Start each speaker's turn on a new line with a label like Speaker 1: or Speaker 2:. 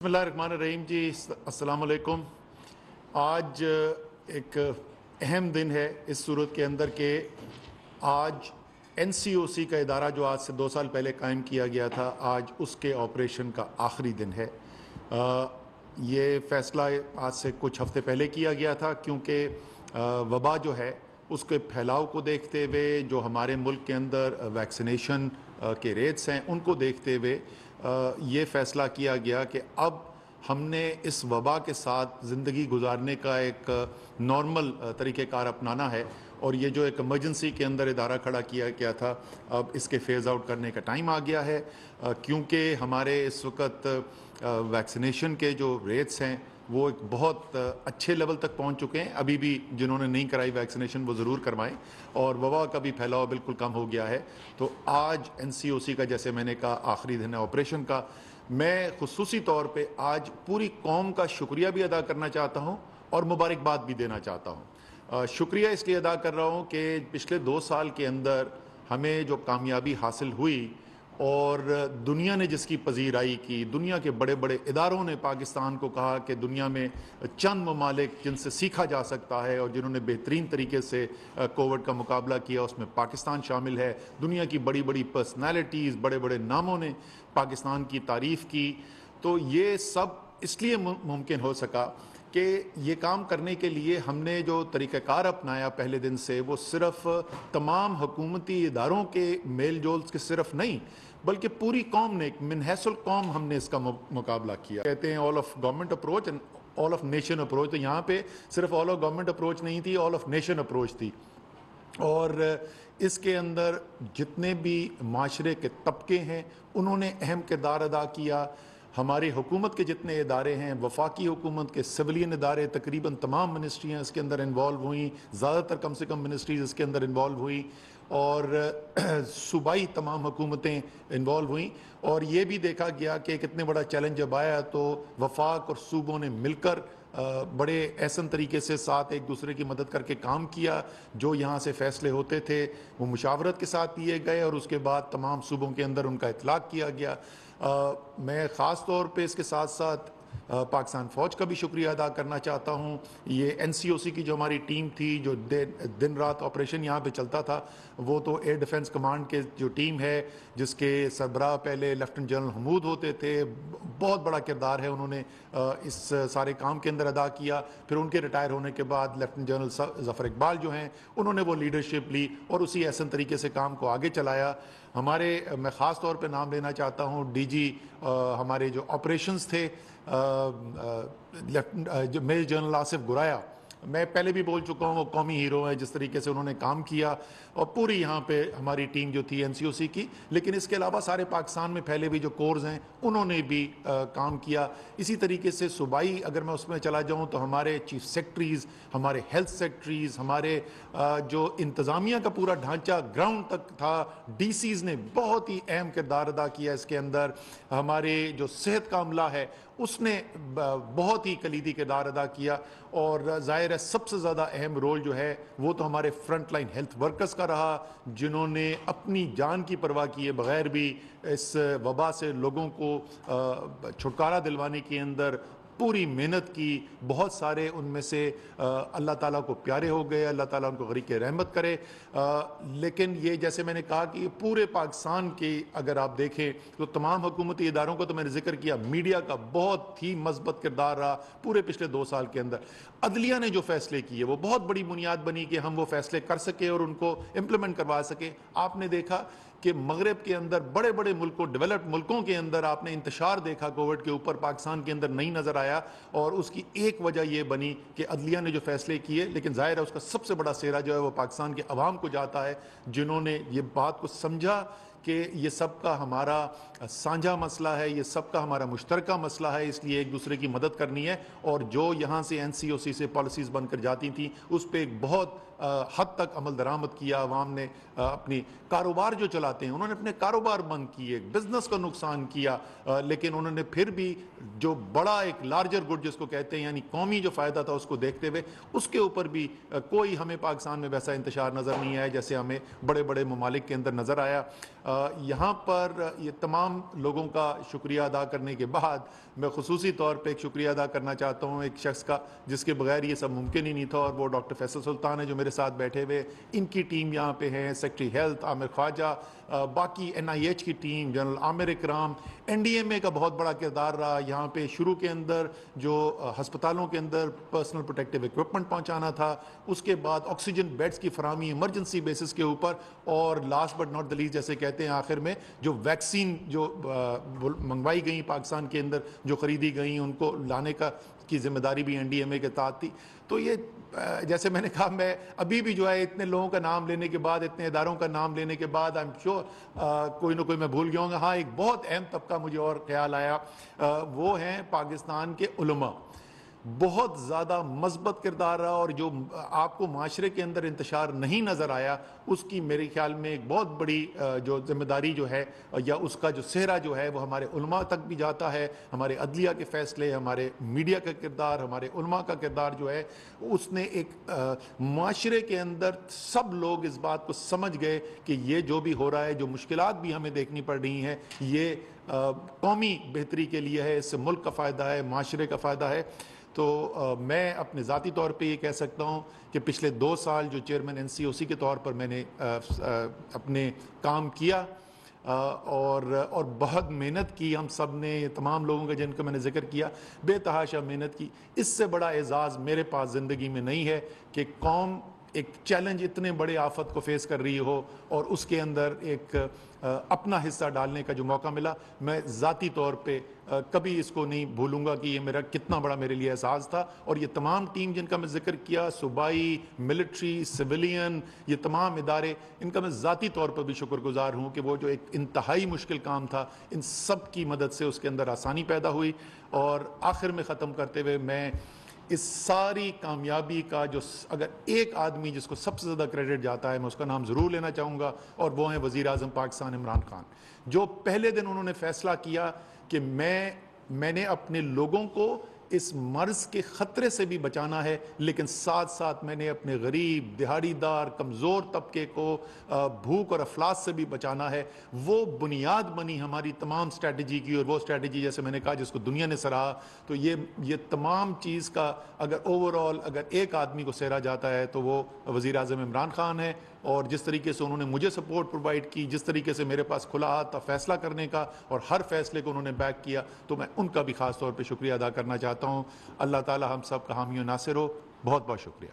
Speaker 1: बिस्मिल्लाहिर्रहमानिर्रहीम जी, अस्सलाम वालेकुम। आज एक अहम दिन है इस सूरत के अंदर के आज NCOC का इदारा जो आज से 2 साल पहले कायम किया गया था, आज उसके ऑपरेशन का आखिरी दिन है। ये फ़ैसला आज से कुछ हफ्ते पहले किया गया था क्योंकि वबा जो है उसके फैलाव को देखते हुए, जो हमारे मुल्क के अंदर वैक्सीनेशन के रेट्स हैं उनको देखते हुए ये फ़ैसला किया गया कि अब हमने इस वबा के साथ ज़िंदगी गुजारने का एक नॉर्मल तरीक़ेकार अपनाना है और ये जो एक इमरजेंसी के अंदर इदारा खड़ा किया गया था, अब इसके फ़ेज़ आउट करने का टाइम आ गया है। क्योंकि हमारे इस वक्त वैक्सीनेशन के जो रेट्स हैं वो एक बहुत अच्छे लेवल तक पहुंच चुके हैं। अभी भी जिन्होंने नहीं कराई वैक्सीनेशन वो ज़रूर करवाएं और वबा का भी फैलाव बिल्कुल कम हो गया है। तो आज NCOC का, जैसे मैंने कहा, आखिरी दिन है ऑपरेशन का। मैं खुसूसी तौर पे आज पूरी कौम का शुक्रिया भी अदा करना चाहता हूं और मुबारकबाद भी देना चाहता हूं। शुक्रिया इसलिए अदा कर रहा हूं कि पिछले 2 साल के अंदर हमें जो कामयाबी हासिल हुई और दुनिया ने जिसकी पजीराई की, दुनिया के बड़े बड़े इदारों ने पाकिस्तान को कहा कि दुनिया में चंद ममालिक जिनसे सीखा जा सकता है और जिन्होंने बेहतरीन तरीके से कोविड का मुकाबला किया, उसमें पाकिस्तान शामिल है। दुनिया की बड़ी बड़ी पर्सनैलिटीज़, बड़े बड़े नामों ने पाकिस्तान की तारीफ़ की। तो ये सब इसलिए मुमकिन हो सका कि ये काम करने के लिए हमने जो तरीक़ाकार अपनाया पहले दिन से, वो सिर्फ तमाम हुकूमती इदारों के मेल जोल के सिर्फ नहीं, बल्कि पूरी कौम ने, एक मिनहसुल कौम हमने इसका मुकाबला किया। कहते हैं all of government approach and all of nation approach. तो यहाँ पे सिर्फ ऑल ऑफ गवर्नमेंट अप्रोच नहीं थी, ऑल ऑफ नेशन अप्रोच थी। और इसके अंदर जितने भी माशरे के तबके हैं उन्होंने अहम किरदार अदा किया। हमारी हुकूमत के जितने इदारे हैं, वफाकी हुकूमत के सिविलियन इदारे, तकरीबन तमाम मिनिस्ट्रियाँ इसके अंदर इन्वॉल्व हुई, ज़्यादातर कम से कम मिनिस्ट्रीज़ इसके अंदर इन्वॉल्व हुई और सूबाई तमाम हुकूमतें इन्वॉल्व हुई। और ये भी देखा गया कि कितने बड़ा चैलेंज जब आया तो वफाक और सूबों ने मिलकर बड़े एहसन तरीके से साथ एक दूसरे की मदद करके काम किया। जो यहाँ से फ़ैसले होते थे वो मुशावरत के साथ लिए गए और उसके बाद तमाम सूबों के अंदर उनका इतलाक़ किया गया। मैं ख़ास तौर पे इसके साथ साथ पाकिस्तान फ़ौज का भी शुक्रिया अदा करना चाहता हूँ। ये NCOC की जो हमारी टीम थी, जो दिन रात ऑपरेशन यहाँ पे चलता था, वो तो एयर डिफेंस कमांड के जो टीम है जिसके सरबराह पहले लेफ्टिनेंट जनरल हमूद होते थे, बहुत बड़ा किरदार है उन्होंने इस सारे काम के अंदर अदा किया। फिर उनके रिटायर होने के बाद लेफ्टिनेंट जनरल ज़फ़र इकबाल जो हैं उन्होंने वो लीडरशिप ली और उसी ऐसे तरीके से काम को आगे चलाया। मैं ख़ास तौर पे नाम लेना चाहता हूँ DG हमारे जो ऑपरेशंस थे, जो मेजर जनरल आसिफ गुराया। मैं पहले भी बोल चुका हूँ, वो कौमी हीरो है जिस तरीके से उन्होंने काम किया और पूरी यहाँ पे हमारी टीम जो थी NCOC की। लेकिन इसके अलावा सारे पाकिस्तान में फैले भी जो कोर्स हैं उन्होंने भी काम किया। इसी तरीके से सूबाई अगर मैं उसमें चला जाऊँ तो हमारे चीफ सेक्रेटरीज़, हमारे हेल्थ सेक्रेटरीज़, हमारे जो इंतज़ामिया का पूरा ढांचा ग्राउंड तक था, DCs ने बहुत ही अहम किरदार अदा किया इसके अंदर। हमारे जो सेहत का अमला है उसने बहुत ही कलीदी किरदार अदा किया और ज़ाहिर है सबसे ज़्यादा अहम रोल जो है वो तो हमारे फ्रंट लाइन हेल्थ वर्कर्स का रहा, जिन्होंने अपनी जान की परवाह किए बगैर भी इस वबा से लोगों को छुटकारा दिलवाने के अंदर पूरी मेहनत की। बहुत सारे उनमें से अल्लाह ताला को प्यारे हो गए, अल्लाह ताला उनको गरीक रहमत करे। लेकिन ये जैसे मैंने कहा कि पूरे पाकिस्तान की अगर आप देखें तो तमाम हुकूमती इदारों को तो मैंने जिक्र किया, मीडिया का बहुत ही मस्बत किरदार रहा पूरे पिछले 2 साल के अंदर। अदलिया ने जो फैसले किए वो बहुत बड़ी बुनियाद बनी कि हम वो फैसले कर सके और उनको इम्प्लीमेंट करवा सके। आपने देखा कि मगरब के अंदर बड़े बड़े मुल्कों, डेवलप्ड मुल्कों के अंदर आपने इंतशार देखा कोविड के ऊपर, पाकिस्तान के अंदर नहीं नज़र आया। और उसकी एक वजह यह बनी कि अदलिया ने जो फैसले किए, लेकिन जाहिर है उसका सबसे बड़ा सेहरा जो है वो पाकिस्तान के अवाम को जाता है, जिन्होंने ये बात को समझा कि ये सब का हमारा साझा मसला है, ये सब का हमारा मुश्तरका मसला है, इसलिए एक दूसरे की मदद करनी है। और जो यहाँ से NCOC से पॉलिसीज़ बनकर जाती थी उस पर एक बहुत हद तक अमल दरामद किया। अवाम ने अपनी कारोबार जो चलाते हैं उन्होंने अपने कारोबार बंद किए, बिजनेस का नुकसान किया, लेकिन उन्होंने फिर भी जो बड़ा एक लार्जर गुड जिसको कहते हैं यानी कौमी जो फ़ायदा था उसको देखते हुए उसके ऊपर भी कोई हमें पाकिस्तान में वैसा इंतशार नज़र नहीं आया जैसे हमें बड़े बड़े ममालिक के अंदर नज़र आया। یہاں پر یہ تمام لوگوں کا شکریہ ادا کرنے کے بعد میں خصوصی طور پہ ایک شکریہ ادا کرنا چاہتا ہوں ایک شخص کا جس کے بغیر یہ سب ممکن ہی نہیں تھا، اور وہ ڈاکٹر فیصل سلطان ہے جو میرے ساتھ بیٹھے ہوئے، ان کی ٹیم یہاں پہ ہے، سیکٹری ہیلتھ عامر خواجہ، باقی NIH کی ٹیم، جنرل عامر اکرام، NDMA کا بہت بڑا کردار رہا یہاں پہ شروع کے اندر جو ہسپتالوں کے اندر پرسنل پروٹیکٹیو اکوپمنٹ پہنچانا تھا، اس کے بعد آکسیجن بیڈز کی فراہمی ایمرجنسی بیسس کے اوپر، اور last but not the least جیسے کہتے ہیں آخر میں جو ویکسین جو منگوائی گئیں پاکستان کے اندر جو خریدی گئیں ان کو لانے کی ذمہ داری بھی NDMA کے تحت تھی۔ تو یہ جیسے میں نے کہا میں ابھی بھی جو ہے اتنے لوگوں کا نام لینے کے بعد، اتنے اداروں کا نام لینے کے بعد I'm sure کوئی نہ کوئی میں بھول گیا ہوں گا۔ ہاں ایک بہت اہم طبقہ مجھے اور خیال آیا، وہ ہیں پاکستان کے علماء، بہت زیادہ مثبت کردار رہا، اور جو آپ کو معاشرے کے اندر انتشار نہیں نظر آیا اس کی میرے خیال میں ایک بہت بڑی جو ذمہ داری جو ہے یا اس کا جو صحرا جو ہے وہ ہمارے علماء تک بھی جاتا ہے۔ ہمارے عدلیہ کے فیصلے، ہمارے میڈیا کا کردار، ہمارے علماء کا کردار جو ہے اس نے ایک معاشرے کے اندر سب لوگ اس بات کو سمجھ گئے کہ یہ جو بھی ہو رہا ہے، جو مشکلات بھی ہمیں دیکھنی پڑ رہی ہیں، یہ قومی بہتری کے لیے ہے، اس سے ملک کا فائدہ ہے، معاشرے کا فائدہ ہے۔ تو میں اپنے ذاتی طور پہ یہ کہہ سکتا ہوں کہ پچھلے 2 سال جو چیئرمین NCOC کے طور پر میں نے اپنے کام کیا اور بہت محنت کی، ہم سب نے، تمام لوگوں کا جن کا میں نے ذکر کیا، بے تحاشا محنت کی۔ اس سے بڑا اعزاز میرے پاس زندگی میں نہیں ہے کہ قوم ایک چیلنج اتنے بڑے آفت کو فیس کر رہی ہو اور اس کے اندر ایک اپنا حصہ ڈالنے کا جو موقع ملا، میں ذاتی طور پہ کبھی اس کو نہیں بھولوں گا کہ یہ میرا کتنا بڑا میرے لیے احساس تھا۔ اور یہ تمام ٹیم جن کا میں ذکر کیا، صوبائی، ملٹری، سویلین، یہ تمام ادارے، ان کا میں ذاتی طور پر بھی شکر گزار ہوں کہ وہ جو ایک انتہائی مشکل کام تھا، ان سب کی مدد سے اس کے اندر آسانی پیدا ہوئی۔ اور آخر میں ختم کرتے ہوئے میں اس ساری کامیابی کا جو اگر ایک آدمی جس کو سب سے زیادہ کریڈٹ جاتا ہے میں اس کا نام ضرور لینا چاہوں گا، اور وہ ہیں وزیر اعظم پاکستان عمران خان، جو پہلے دن انہوں نے فیصلہ کیا کہ میں نے اپنے لوگوں کو اس مرض کے خطرے سے بھی بچانا ہے، لیکن ساتھ ساتھ میں نے اپنے غریب، دہاڑی دار، کمزور طبقے کو بھوک اور افلاس سے بھی بچانا ہے۔ وہ بنیاد بنی ہماری تمام اسٹریٹجی کی، اور وہ اسٹریٹجی جیسے میں نے کہا جس کو دنیا نے سراہا۔ تو یہ تمام چیز کا اگر اوورآل اگر ایک آدمی کو سہرا جاتا ہے تو وہ وزیر اعظم عمران خان ہے، اور جس طریقے سے انہوں نے مجھے سپورٹ پرووائڈ کی، جس طریقے سے میرے پاس کھلا ہاتھ تھا فیصلہ کرنے کا، اور ہر فیصلے کو انہوں نے بیک کیا، تو میں ان کا بھی خاص طور پہ شکریہ ادا کرنا چاہتا ہوں۔ اللہ تعالی ہم سب کا حامی و ناصر ہو۔ بہت بہت شکریہ۔